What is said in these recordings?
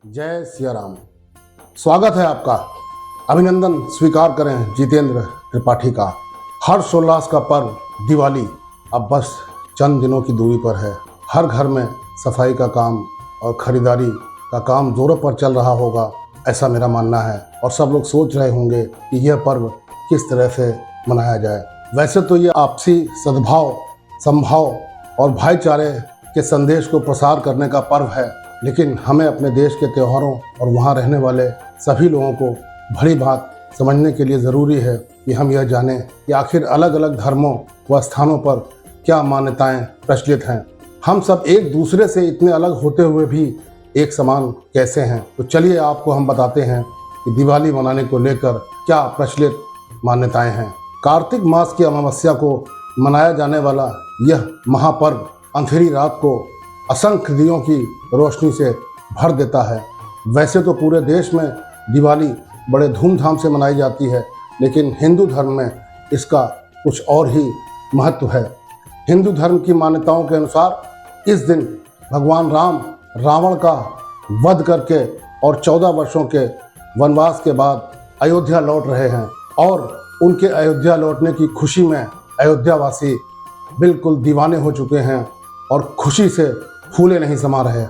जय सिया राम। स्वागत है आपका। अभिनंदन स्वीकार करें जितेंद्र त्रिपाठी का। हर्षोल्लास का पर्व दिवाली अब बस चंद दिनों की दूरी पर है। हर घर में सफाई का काम और खरीदारी का काम जोरों पर चल रहा होगा, ऐसा मेरा मानना है। और सब लोग सोच रहे होंगे कि यह पर्व किस तरह से मनाया जाए। वैसे तो ये आपसी सद्भाव, समभाव और भाईचारे के संदेश को प्रसार करने का पर्व है, लेकिन हमें अपने देश के त्योहारों और वहाँ रहने वाले सभी लोगों को भली बात समझने के लिए ज़रूरी है कि हम यह जानें कि आखिर अलग अलग धर्मों व स्थानों पर क्या मान्यताएं प्रचलित हैं। हम सब एक दूसरे से इतने अलग होते हुए भी एक समान कैसे हैं। तो चलिए आपको हम बताते हैं कि दिवाली मनाने को लेकर क्या प्रचलित मान्यताएं हैं। कार्तिक मास की अमावस्या को मनाया जाने वाला यह महापर्व अंधेरी रात को असंख्य दियों की रोशनी से भर देता है। वैसे तो पूरे देश में दिवाली बड़े धूमधाम से मनाई जाती है, लेकिन हिंदू धर्म में इसका कुछ और ही महत्व है। हिंदू धर्म की मान्यताओं के अनुसार इस दिन भगवान राम रावण का वध करके और 14 वर्षों के वनवास के बाद अयोध्या लौट रहे हैं, और उनके अयोध्या लौटने की खुशी में अयोध्यावासी बिल्कुल दीवाने हो चुके हैं और खुशी से फूले नहीं समा रहे।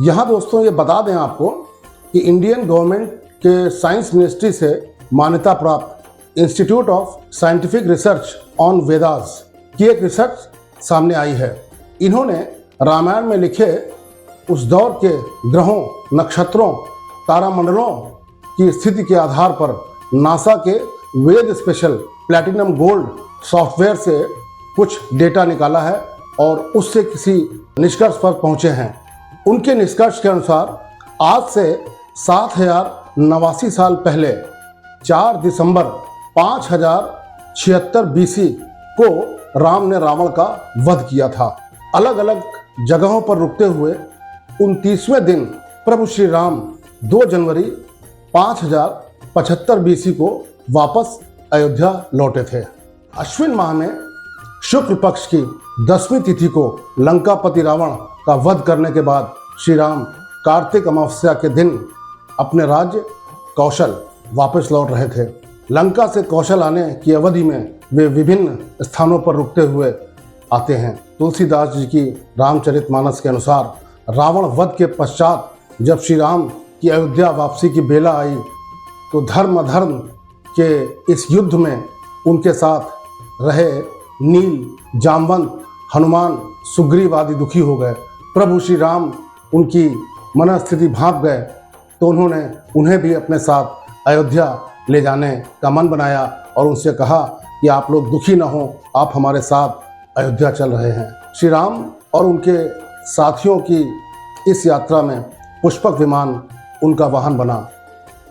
यहाँ दोस्तों ये बता दें आपको कि इंडियन गवर्नमेंट के साइंस मिनिस्ट्री से मान्यता प्राप्त institute of scientific research on Vedas की एक रिसर्च सामने आई है। इन्होंने रामायण में लिखे उस दौर के ग्रहों, नक्षत्रों, तारामंडलों की स्थिति के आधार पर नासा के वेद स्पेशल प्लैटिनम गोल्ड सॉफ्टवेयर से कुछ डेटा निकाला है और उससे किसी निष्कर्ष पर पहुंचे हैं। उनके निष्कर्ष के अनुसार आज से 7089 साल पहले 4 दिसंबर 5076 BC को राम ने रावण का वध किया था। अलग अलग जगहों पर रुकते हुए 29वें दिन प्रभु श्री राम 2 जनवरी 5075 BC को वापस अयोध्या लौटे थे। अश्विन माह में शुक्ल पक्ष की 10वीं तिथि को लंकापति रावण का वध करने के बाद श्री राम कार्तिक अमावस्या के दिन अपने राज्य कौशल वापस लौट रहे थे। लंका से कौशल आने की अवधि में वे विभिन्न स्थानों पर रुकते हुए आते हैं। तुलसीदास जी की रामचरितमानस के अनुसार रावण वध के पश्चात जब श्री राम की अयोध्या वापसी की बेला आई तो धर्म अधर्म के इस युद्ध में उनके साथ रहे नील, जामवंत, हनुमान, सुग्रीव आदि दुखी हो गए। प्रभु श्री राम उनकी मनस्थिति भांप गए तो उन्होंने उन्हें भी अपने साथ अयोध्या ले जाने का मन बनाया और उनसे कहा कि आप लोग दुखी न हो, आप हमारे साथ अयोध्या चल रहे हैं। श्री राम और उनके साथियों की इस यात्रा में पुष्पक विमान उनका वाहन बना।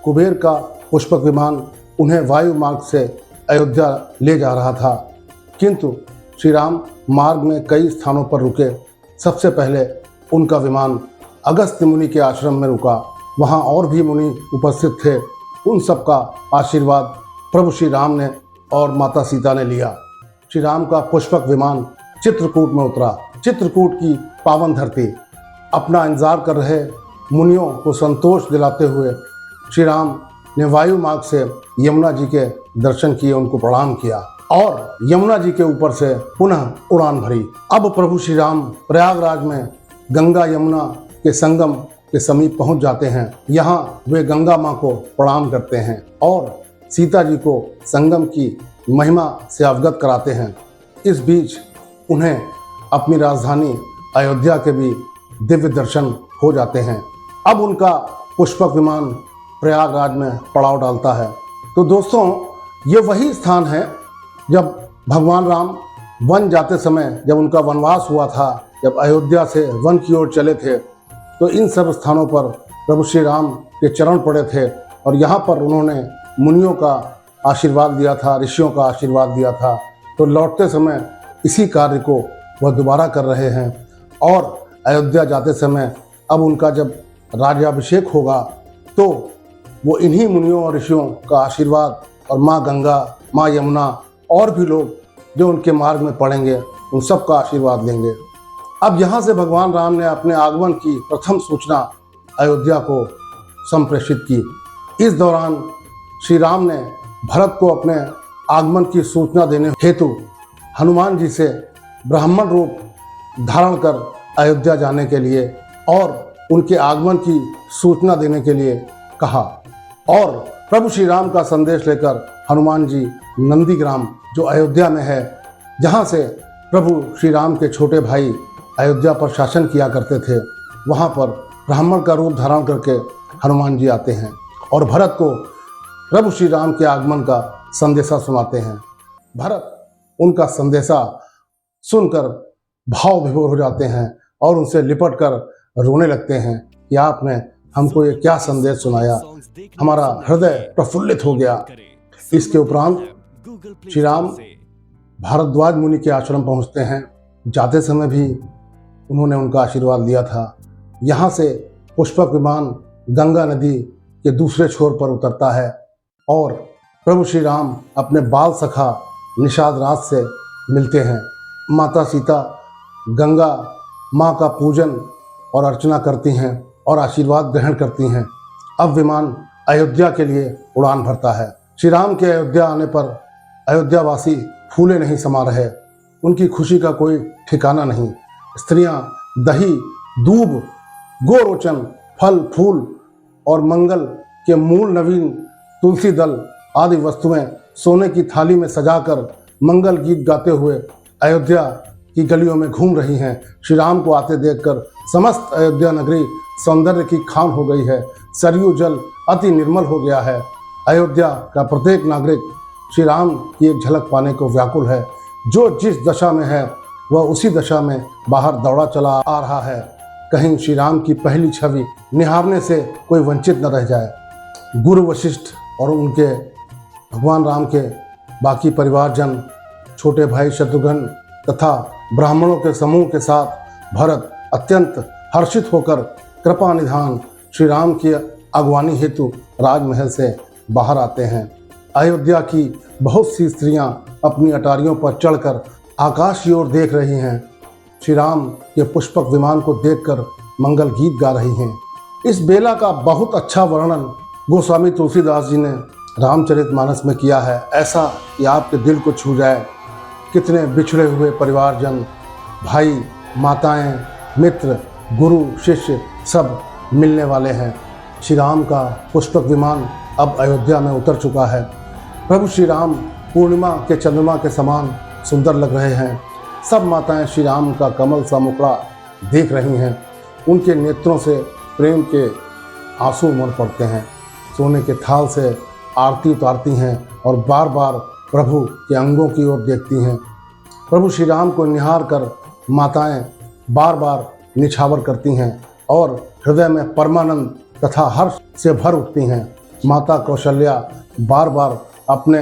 कुबेर का पुष्पक विमान उन्हें वायु मार्ग से अयोध्या ले जा रहा था, किंतु श्री राम मार्ग में कई स्थानों पर रुके। सबसे पहले उनका विमान अगस्त्य मुनि के आश्रम में रुका। वहाँ और भी मुनि उपस्थित थे। उन सब का आशीर्वाद प्रभु श्री राम ने और माता सीता ने लिया। श्री राम का पुष्पक विमान चित्रकूट में उतरा। चित्रकूट की पावन धरती अपना इंतजार कर रहे मुनियों को संतोष दिलाते हुए श्री राम ने वायु मार्ग से यमुना जी के दर्शन किए, उनको प्रणाम किया और यमुना जी के ऊपर से पुनः उड़ान भरी। अब प्रभु श्री राम प्रयागराज में गंगा यमुना के संगम के समीप पहुंच जाते हैं। यहाँ वे गंगा माँ को प्रणाम करते हैं और सीता जी को संगम की महिमा से अवगत कराते हैं। इस बीच उन्हें अपनी राजधानी अयोध्या के भी दिव्य दर्शन हो जाते हैं। अब उनका पुष्पक विमान प्रयागराज में पड़ाव डालता है। तो दोस्तों, ये वही स्थान है जब भगवान राम वन जाते समय, जब उनका वनवास हुआ था, जब अयोध्या से वन की ओर चले थे, तो इन सब स्थानों पर प्रभु श्री राम के चरण पड़े थे और यहाँ पर उन्होंने मुनियों का आशीर्वाद दिया था, ऋषियों का आशीर्वाद दिया था। तो लौटते समय इसी कार्य को वह दोबारा कर रहे हैं और अयोध्या जाते समय अब उनका जब राज्याभिषेक होगा तो वो इन्हीं मुनियों और ऋषियों का आशीर्वाद और माँ गंगा, माँ यमुना और भी लोग जो उनके मार्ग में पड़ेंगे उन सब का आशीर्वाद लेंगे। अब यहाँ से भगवान राम ने अपने आगमन की प्रथम सूचना अयोध्या को संप्रेषित की। इस दौरान श्री राम ने भरत को अपने आगमन की सूचना देने हेतु हनुमान जी से ब्राह्मण रूप धारण कर अयोध्या जाने के लिए और उनके आगमन की सूचना देने के लिए कहा। और प्रभु श्री राम का संदेश लेकर हनुमान जी नंदीग्राम जो अयोध्या में है, जहाँ से प्रभु श्री राम के छोटे भाई अयोध्या पर शासन किया करते थे, वहाँ पर ब्राह्मण का रूप धारण करके हनुमान जी आते हैं और भरत को प्रभु श्री राम के आगमन का संदेशा सुनाते हैं। भरत उनका संदेशा सुनकर भाव विभोर हो जाते हैं और उनसे लिपट कर रोने लगते हैं कि आपने हमको ये क्या संदेश सुनाया, हमारा हृदय प्रफुल्लित हो गया। इसके उपरांत श्री राम भारद्वाज मुनि के आश्रम पहुंचते हैं। जाते समय भी उन्होंने उनका आशीर्वाद लिया था। यहाँ से पुष्पक विमान गंगा नदी के दूसरे छोर पर उतरता है और प्रभु श्री राम अपने बाल सखा निषाद राज से मिलते हैं। माता सीता गंगा माँ का पूजन और अर्चना करती हैं और आशीर्वाद ग्रहण करती हैं। अब विमान अयोध्या के लिए उड़ान भरता है। श्री राम के अयोध्या आने पर अयोध्यावासी फूले नहीं समा रहे। उनकी खुशी का कोई ठिकाना नहीं। स्त्रियां दही, दूब, गोरोचन, फल फूल और मंगल के मूल नवीन तुलसी दल आदि वस्तुएं सोने की थाली में सजाकर मंगल गीत गाते हुए अयोध्या की गलियों में घूम रही हैं। श्री राम को आते देखकर समस्त अयोध्या नगरी सौंदर्य की खान हो गई है। सरयू जल अति निर्मल हो गया है। अयोध्या का प्रत्येक नागरिक श्री राम की एक झलक पाने को व्याकुल है। जो जिस दशा में है वह उसी दशा में बाहर दौड़ा चला आ रहा है। कहीं श्री राम की पहली छवि निहारने से कोई वंचित न रह जाए। गुरु वशिष्ठ और उनके भगवान राम के बाकी परिवारजन, छोटे भाई शत्रुघ्न तथा ब्राह्मणों के समूह के साथ भरत अत्यंत हर्षित होकर कृपा निधान श्री राम की अगवानी हेतु राजमहल से बाहर आते हैं। अयोध्या की बहुत सी स्त्रियां अपनी अटारियों पर चढ़कर आकाश की ओर देख रही हैं। श्री राम के पुष्पक विमान को देखकर मंगल गीत गा रही हैं। इस बेला का बहुत अच्छा वर्णन गोस्वामी तुलसीदास जी ने रामचरितमानस में किया है, ऐसा कि आपके दिल को छू जाए। कितने बिछड़े हुए परिवारजन, भाई, माताएं, मित्र, गुरु, शिष्य सब मिलने वाले हैं। श्री राम का पुष्पक विमान अब अयोध्या में उतर चुका है। प्रभु श्री राम पूर्णिमा के चंद्रमा के समान सुंदर लग रहे हैं। सब माताएं श्री राम का कमल सा मुखड़ा देख रही हैं। उनके नेत्रों से प्रेम के आंसू उमड़ पड़ते हैं। सोने के थाल से आरती उतारती हैं और बार बार प्रभु के अंगों की ओर देखती हैं। प्रभु श्री राम को निहार कर माताएं बार बार निछावर करती हैं और हृदय में परमानंद तथा हर्ष से भर उठती हैं। माता कौशल्या बार बार अपने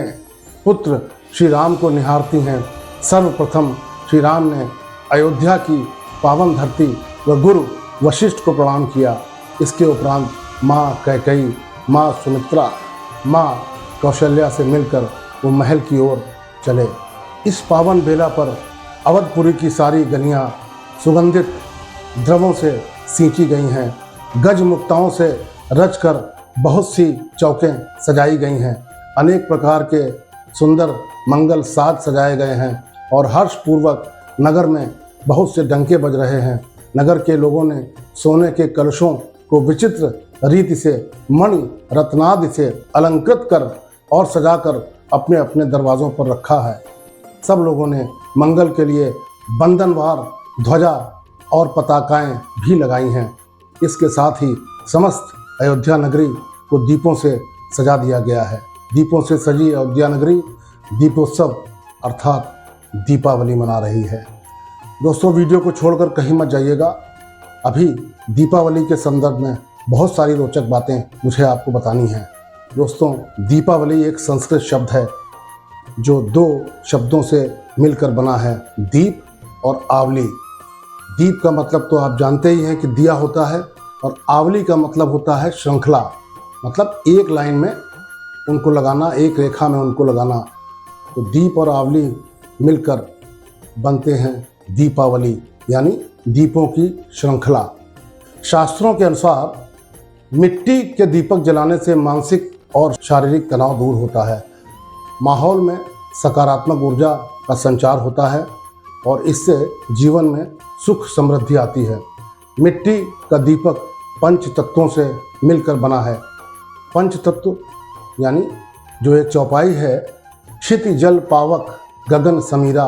पुत्र श्री राम को निहारती हैं। सर्वप्रथम श्री राम ने अयोध्या की पावन धरती व गुरु वशिष्ठ को प्रणाम किया। इसके उपरांत माँ कैकेयी, माँ सुमित्रा, माँ कौशल्या से मिलकर वो महल की ओर चले। इस पावन बेला पर अवधपुरी की सारी गलियाँ सुगंधित द्रवों से सींची गई हैं। गज मुक्ताओं से रचकर बहुत सी चौकें सजाई गई हैं। अनेक प्रकार के सुंदर मंगल साज सजाए गए हैं और हर्षपूर्वक नगर में बहुत से डंके बज रहे हैं। नगर के लोगों ने सोने के कलशों को विचित्र रीति से मणि रत्नादि से अलंकृत कर और सजाकर अपने अपने दरवाज़ों पर रखा है। सब लोगों ने मंगल के लिए बंधनवार ध्वजा और पताकाएं भी लगाई हैं। इसके साथ ही समस्त अयोध्या नगरी को दीपों से सजा दिया गया है। दीपों से सजी अयोध्या नगरी दीपोत्सव अर्थात दीपावली मना रही है। दोस्तों, वीडियो को छोड़कर कहीं मत जाइएगा। अभी दीपावली के संदर्भ में बहुत सारी रोचक बातें मुझे आपको बतानी हैं। दोस्तों, दीपावली एक संस्कृत शब्द है जो दो शब्दों से मिलकर बना है, दीप और आवली। दीप का मतलब तो आप जानते ही हैं कि दिया होता है और आवली का मतलब होता है श्रृंखला, मतलब एक लाइन में उनको लगाना, एक रेखा में उनको लगाना। तो दीप और आवली मिलकर बनते हैं दीपावली, यानी दीपों की श्रृंखला। शास्त्रों के अनुसार मिट्टी के दीपक जलाने से मानसिक और शारीरिक तनाव दूर होता है, माहौल में सकारात्मक ऊर्जा का संचार होता है और इससे जीवन में सुख समृद्धि आती है। मिट्टी का दीपक पंच तत्वों से मिलकर बना है। पंच तत्व यानी जो एक चौपाई है, क्षिति जल पावक गगन समीरा,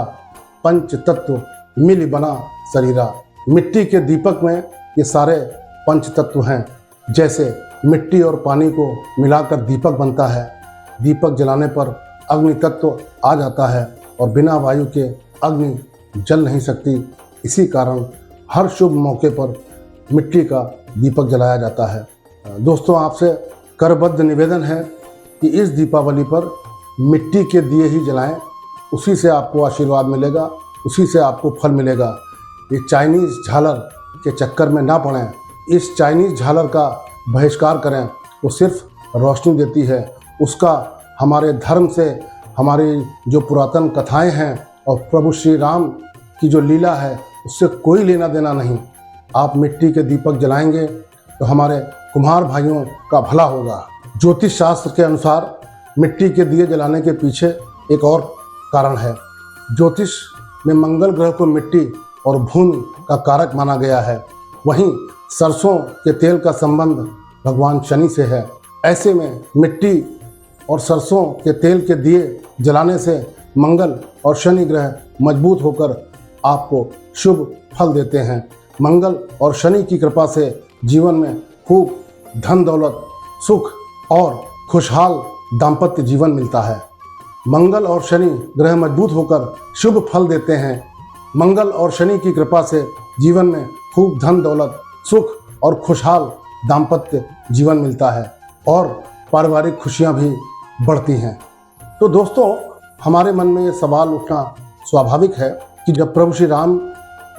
पंच तत्व मिल बना शरीरा। मिट्टी के दीपक में ये सारे पंच तत्व हैं। जैसे मिट्टी और पानी को मिलाकर दीपक बनता है, दीपक जलाने पर अग्नि तत्व आ जाता है और बिना वायु के अग्नि जल नहीं सकती। इसी कारण हर शुभ मौके पर मिट्टी का दीपक जलाया जाता है। दोस्तों, आपसे करबद्ध निवेदन है कि इस दीपावली पर मिट्टी के दिए ही जलाएं, उसी से आपको आशीर्वाद मिलेगा, उसी से आपको फल मिलेगा। ये चाइनीज़ झालर के चक्कर में ना पड़ें। इस चाइनीज़ झालर का बहिष्कार करें, वो सिर्फ रोशनी देती है, उसका हमारे धर्म से, हमारी जो पुरातन कथाएं हैं और प्रभु श्री राम की जो लीला है उससे कोई लेना देना नहीं। आप मिट्टी के दीपक जलाएंगे तो हमारे कुम्हार भाइयों का भला होगा। ज्योतिष शास्त्र के अनुसार मिट्टी के दिए जलाने के पीछे एक और कारण है। ज्योतिष में मंगल ग्रह को मिट्टी और भूमि का कारक माना गया है। वहीं सरसों के तेल का संबंध भगवान शनि से है। ऐसे में मिट्टी और सरसों के तेल के दिए जलाने से मंगल और शनि ग्रह मजबूत होकर आपको शुभ फल देते हैं। मंगल और शनि की कृपा से जीवन में खूब धन दौलत, सुख और खुशहाल दाम्पत्य जीवन मिलता है। मंगल और शनि ग्रह मजबूत होकर शुभ फल देते हैं। मंगल और शनि की कृपा से जीवन में खूब धन दौलत, सुख और खुशहाल दाम्पत्य जीवन मिलता है और पारिवारिक खुशियां भी बढ़ती हैं। तो दोस्तों, हमारे मन में ये सवाल उठना स्वाभाविक है कि जब प्रभु श्री राम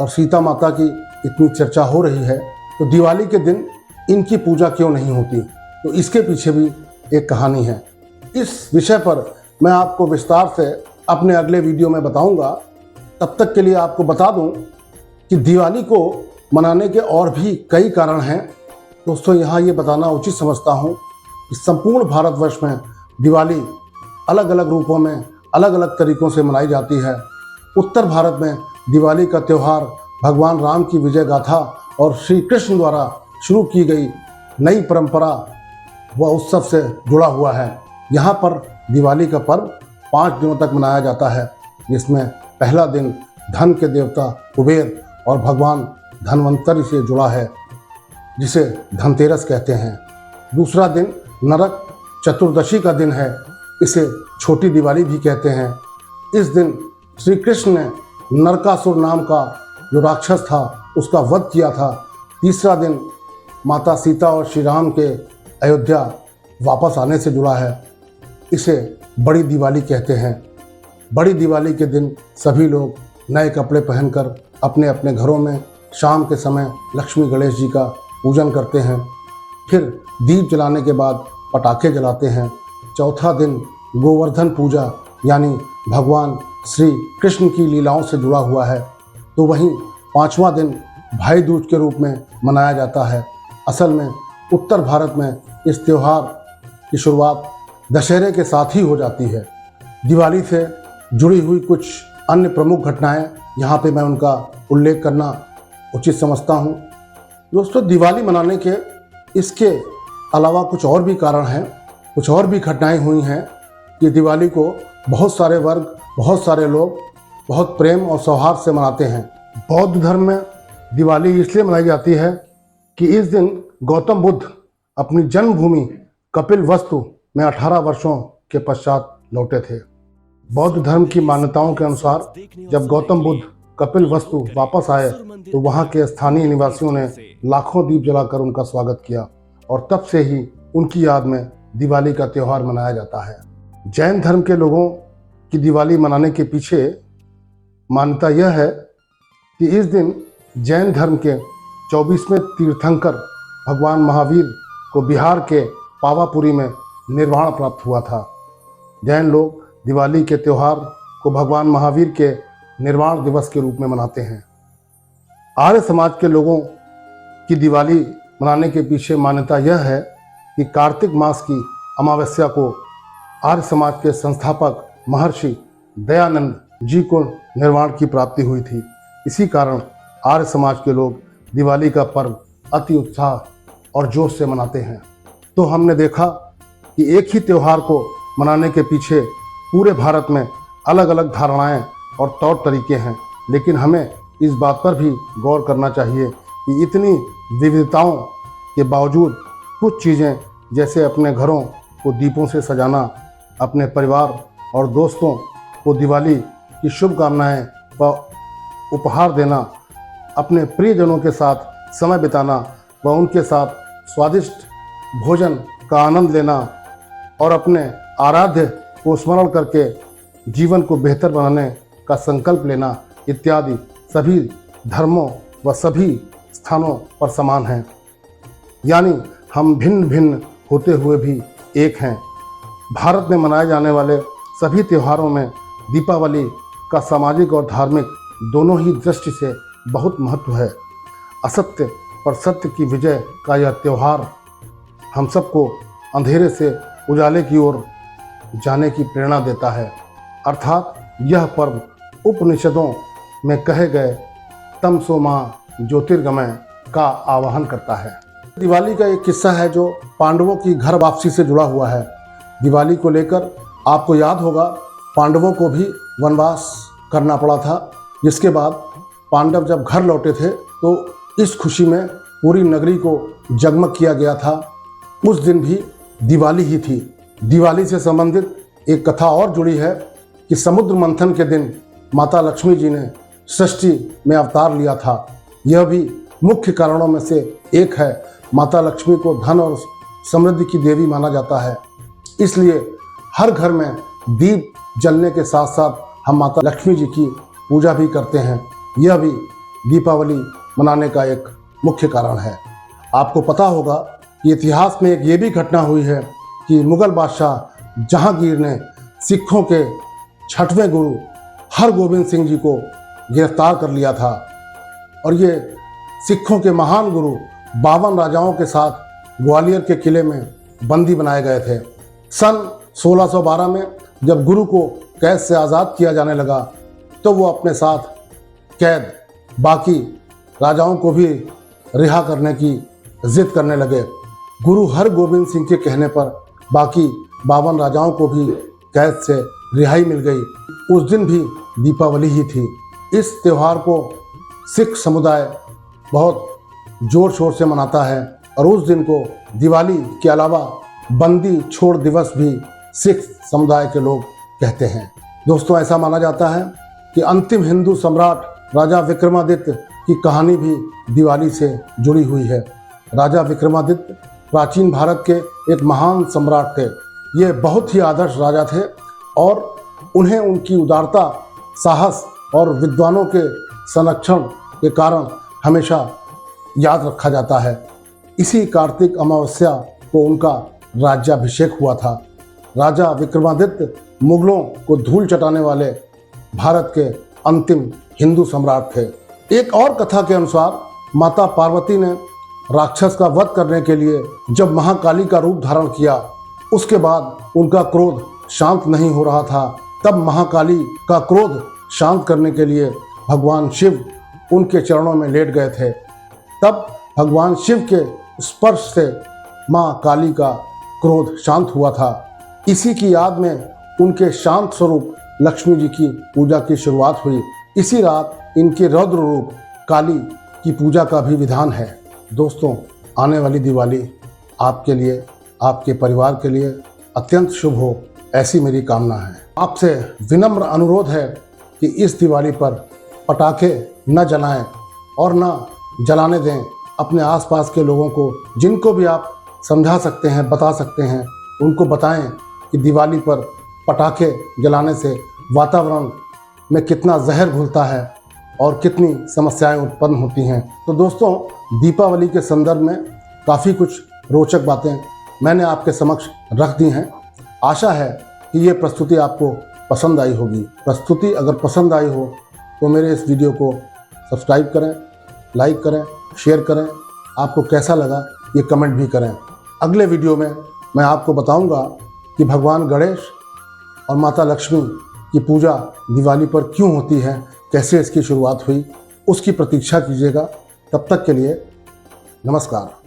और सीता माता की इतनी चर्चा हो रही है तो दिवाली के दिन इनकी पूजा क्यों नहीं होती। तो इसके पीछे भी एक कहानी है। इस विषय पर मैं आपको विस्तार से अपने अगले वीडियो में बताऊंगा। तब तक के लिए आपको बता दूं कि दिवाली को मनाने के और भी कई कारण हैं। दोस्तों, यहाँ ये बताना उचित समझता हूँ कि संपूर्ण भारतवर्ष में दिवाली अलग अलग रूपों में, अलग अलग तरीक़ों से मनाई जाती है। उत्तर भारत में दिवाली का त्यौहार भगवान राम की विजय गाथा और श्री कृष्ण द्वारा शुरू की गई नई परंपरा व उत्सव से जुड़ा हुआ है। यहाँ पर दिवाली का पर्व 5 दिनों तक मनाया जाता है, जिसमें पहला दिन धन के देवता कुबेर और भगवान धनवंतरि से जुड़ा है, जिसे धनतेरस कहते हैं। दूसरा दिन नरक चतुर्दशी का दिन है, इसे छोटी दिवाली भी कहते हैं। इस दिन श्री कृष्ण ने नरकासुर नाम का जो राक्षस था उसका वध किया था। तीसरा दिन माता सीता और श्री राम के अयोध्या वापस आने से जुड़ा है, इसे बड़ी दिवाली कहते हैं। बड़ी दिवाली के दिन सभी लोग नए कपड़े पहनकर अपने अपने घरों में शाम के समय लक्ष्मी गणेश जी का पूजन करते हैं। फिर दीप जलाने के बाद पटाखे जलाते हैं। चौथा दिन गोवर्धन पूजा यानी भगवान श्री कृष्ण की लीलाओं से जुड़ा हुआ है। तो वहीं 5वां दिन भाई दूज के रूप में मनाया जाता है। असल में उत्तर भारत में इस त्यौहार की शुरुआत दशहरे के साथ ही हो जाती है। दिवाली से जुड़ी हुई कुछ अन्य प्रमुख घटनाएं यहाँ पे मैं उनका उल्लेख करना उचित समझता हूँ। दोस्तों, दिवाली मनाने के इसके अलावा कुछ और भी कारण हैं, कुछ और भी घटनाएं हुई हैं कि दिवाली को बहुत सारे वर्ग, बहुत सारे लोग बहुत प्रेम और सौहार्द से मनाते हैं। बौद्ध धर्म में दिवाली इसलिए मनाई जाती है कि इस दिन गौतम बुद्ध अपनी जन्मभूमि कपिलवस्तु में 18 वर्षों के पश्चात लौटे थे। बौद्ध धर्म की मान्यताओं के अनुसार जब गौतम बुद्ध कपिलवस्तु वापस आए तो वहां के स्थानीय निवासियों ने लाखों दीप जलाकर उनका स्वागत किया और तब से ही उनकी याद में दिवाली का त्यौहार मनाया जाता है। जैन धर्म के लोगों की दिवाली मनाने के पीछे मान्यता यह है कि इस दिन जैन धर्म के 24वें तीर्थंकर भगवान महावीर को बिहार के पावापुरी में निर्वाण प्राप्त हुआ था। जैन लोग दिवाली के त्यौहार को भगवान महावीर के निर्वाण दिवस के रूप में मनाते हैं। आर्य समाज के लोगों की दिवाली मनाने के पीछे मान्यता यह है कि कार्तिक मास की अमावस्या को आर्य समाज के संस्थापक महर्षि दयानंद जी को निर्वाण की प्राप्ति हुई थी। इसी कारण आर्य समाज के लोग दिवाली का पर्व अति उत्साह और जोश से मनाते हैं। तो हमने देखा कि एक ही त्यौहार को मनाने के पीछे पूरे भारत में अलग अलग धारणाएं और तौर तरीके हैं, लेकिन हमें इस बात पर भी गौर करना चाहिए कि इतनी विविधताओं के बावजूद कुछ चीज़ें जैसे अपने घरों को दीपों से सजाना, अपने परिवार और दोस्तों को दिवाली की शुभकामनाएं व उपहार देना, अपने प्रियजनों के साथ समय बिताना व उनके साथ स्वादिष्ट भोजन का आनंद लेना और अपने आराध्य को स्मरण करके जीवन को बेहतर बनाने का संकल्प लेना इत्यादि सभी धर्मों व सभी स्थानों पर समान हैं। यानी हम भिन्न भिन्न होते हुए भी एक हैं। भारत में मनाए जाने वाले सभी त्योहारों में दीपावली का सामाजिक और धार्मिक दोनों ही दृष्टि से बहुत महत्व है। असत्य पर सत्य की विजय का यह त्यौहार हम सबको अंधेरे से उजाले की ओर जाने की प्रेरणा देता है। अर्थात यह पर्व उपनिषदों में कहे गए तमसो मां ज्योतिर्गमय का आवाहन करता है। दिवाली का एक किस्सा है जो पांडवों की घर वापसी से जुड़ा हुआ है। दिवाली को लेकर आपको याद होगा पांडवों को भी वनवास करना पड़ा था, जिसके बाद पांडव जब घर लौटे थे तो इस खुशी में पूरी नगरी को जगमग किया गया था। उस दिन भी दिवाली ही थी। दिवाली से संबंधित एक कथा और जुड़ी है कि समुद्र मंथन के दिन माता लक्ष्मी जी ने सृष्टि में अवतार लिया था। यह भी मुख्य कारणों में से एक है। माता लक्ष्मी को धन और समृद्धि की देवी माना जाता है, इसलिए हर घर में दीप जलने के साथ साथ हम माता लक्ष्मी जी की पूजा भी करते हैं। यह भी दीपावली मनाने का एक मुख्य कारण है। आपको पता होगा कि इतिहास में एक ये भी घटना हुई है कि मुगल बादशाह जहांगीर ने सिखों के 6वें गुरु हरगोबिंद सिंह जी को गिरफ्तार कर लिया था और ये सिखों के महान गुरु 52 राजाओं के साथ ग्वालियर के किले में बंदी बनाए गए थे। सन 1612 में जब गुरु को कैद से आज़ाद किया जाने लगा तो वो अपने साथ कैद बाकी राजाओं को भी रिहा करने की जिद करने लगे। गुरु हरगोबिंद सिंह के कहने पर बाकी 52 राजाओं को भी कैद से रिहाई मिल गई। उस दिन भी दीपावली ही थी। इस त्यौहार को सिख समुदाय बहुत जोर शोर से मनाता है और उस दिन को दिवाली के अलावा बंदी छोड़ दिवस भी सिख समुदाय के लोग कहते हैं। दोस्तों, ऐसा माना जाता है कि अंतिम हिंदू सम्राट राजा विक्रमादित्य की कहानी भी दिवाली से जुड़ी हुई है। राजा विक्रमादित्य प्राचीन भारत के एक महान सम्राट थे। ये बहुत ही आदर्श राजा थे और उन्हें उनकी उदारता, साहस और विद्वानों के संरक्षण के कारण हमेशा याद रखा जाता है। इसी कार्तिक अमावस्या को उनका राज्याभिषेक हुआ था। राजा विक्रमादित्य मुगलों को धूल चटाने वाले भारत के अंतिम हिंदू सम्राट थे। एक और कथा के अनुसार माता पार्वती ने राक्षस का वध करने के लिए जब महाकाली का रूप धारण किया, उसके बाद उनका क्रोध शांत नहीं हो रहा था। तब महाकाली का क्रोध शांत करने के लिए भगवान शिव उनके चरणों में लेट गए थे। तब भगवान शिव के स्पर्श से माँ काली का क्रोध शांत हुआ था। इसी की याद में उनके शांत स्वरूप लक्ष्मी जी की पूजा की शुरुआत हुई। इसी रात इनके रौद्र रूप काली की पूजा का भी विधान है। दोस्तों, आने वाली दिवाली आपके लिए, आपके परिवार के लिए अत्यंत शुभ हो, ऐसी मेरी कामना है। आपसे विनम्र अनुरोध है कि इस दिवाली पर पटाखे न जलाएं और न जलाने दें। अपने आसपास के लोगों को, जिनको भी आप समझा सकते हैं, बता सकते हैं, उनको बताएं कि दिवाली पर पटाखे जलाने से वातावरण में कितना जहर घुलता है और कितनी समस्याएं उत्पन्न होती हैं। तो दोस्तों, दीपावली के संदर्भ में काफ़ी कुछ रोचक बातें मैंने आपके समक्ष रख दी हैं। आशा है कि ये प्रस्तुति आपको पसंद आई होगी। प्रस्तुति अगर पसंद आई हो तो मेरे इस वीडियो को सब्सक्राइब करें, लाइक करें, शेयर करें आपको कैसा लगा ये कमेंट भी करें। अगले वीडियो में मैं आपको बताऊंगा कि भगवान गणेश और माता लक्ष्मी की पूजा दिवाली पर क्यों होती है, कैसे इसकी शुरुआत हुई, उसकी प्रतीक्षा कीजिएगा। तब तक के लिए नमस्कार।